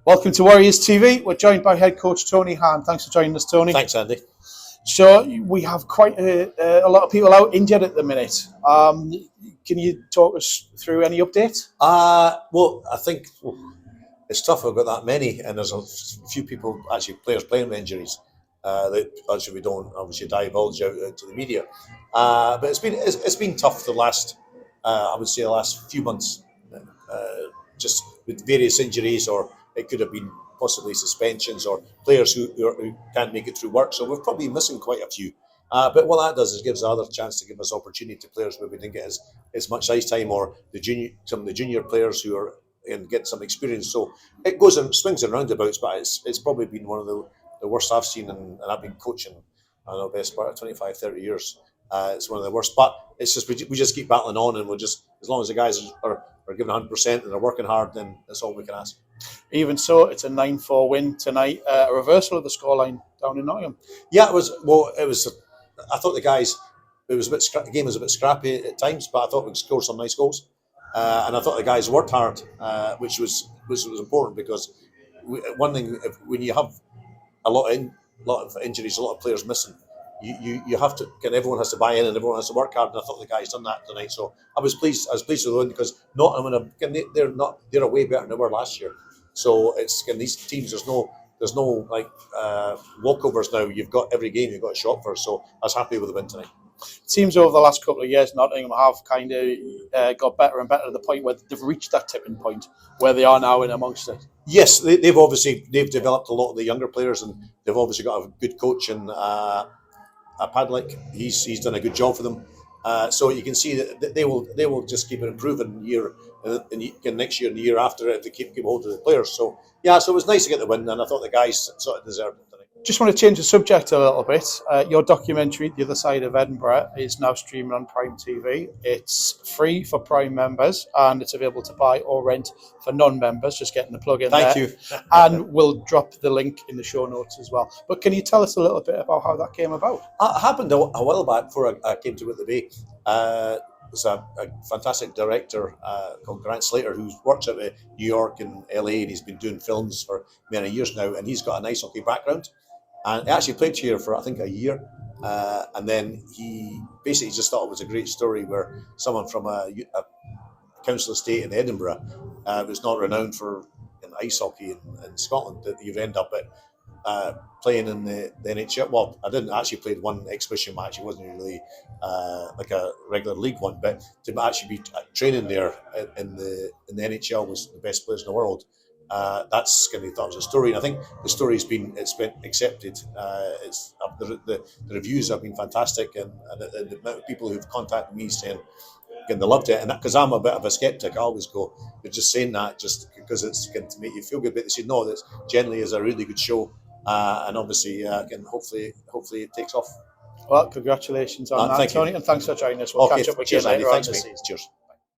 Welcome to Warriors TV. We're joined by head coach Tony Hahn. Thanks for joining us, Tony. Thanks, Andy. So we have quite a lot of people out injured at the minute. Can you talk us through any updates? Well, I think it's tough. We've got that many, and there's a few people, actually players playing with injuries that actually we don't obviously divulge out to the media. But it's been tough the last, I would say, the last few months, just with various injuries, or it could have been possibly suspensions or players who can't make it through work. So we're probably missing quite a few. But what that does is gives the other chance to give us opportunity to players where we didn't get as much ice time, or some of the junior players who are and get some experience. So it goes and swings and roundabouts, but it's probably been one of the worst I've seen, and I've been coaching, I don't know, best part of 25, 30 years. It's one of the worst, but it's just we just keep battling on, and we'll just, as long as the guys are giving 100% and they're working hard, then that's all we can ask. Even so, it's a 9-4 win tonight, a reversal of the scoreline down in Nottingham. Yeah, it was. I thought the guys, the game was a bit scrappy at times, but I thought we'd score some nice goals, and I thought the guys worked hard, which was important, because one thing, when you have a lot of injuries, a lot of players missing, you have to, everyone has to buy in and everyone has to work hard, and I thought the guys done that tonight. So I was pleased with the win, because they're way better than they were last year. So it's these teams, there's no walkovers now. You've got every game you've got a shot for. So I was happy with the win tonight. It seems over the last couple of years, Nottingham have kind of got better and better to the point where they've reached that tipping point where they are now in amongst it. Yes, they've developed a lot of the younger players, and they've obviously got a good coach, and Padlick, he's done a good job for them. So you can see that they will just keep improving next year and the year after, if they keep hold of the players. So yeah, so it was nice to get the win, and I thought the guys sort of deserved it tonight. Just want to change the subject a little bit. Your documentary, The Other Side of Edinburgh, is now streaming on Prime TV. It's free for Prime members, and it's available to buy or rent for non-members. Just getting the plug in there. Thank you. And we'll drop the link in the show notes as well. But can you tell us a little bit about how that came about? It happened a while back before I came to Whitley Bay. There's a fantastic director called Grant Slater, who works out of New York and LA, and he's been doing films for many years now, and he's got an ice hockey background. And he actually played here for, I think, a year. And then he basically just thought it was a great story where someone from a council estate in Edinburgh was not renowned for ice hockey in Scotland, that you'd end up at playing in the NHL. Well, I didn't actually play one exhibition match. It wasn't really like a regular league one, but to actually be training there in the NHL was the best players in the world. That's going to be thought was a story, and I think the story's been accepted. The reviews have been fantastic, and the amount of people who've contacted me saying, again, they loved it. And because I'm a bit of a skeptic, I always go, they're just saying that just because it's going to make you feel good. But they said no, that generally is a really good show, and obviously, again, hopefully it takes off. Well, congratulations on that, Tony, and thanks for joining us. We'll catch up again later on this season. Cheers.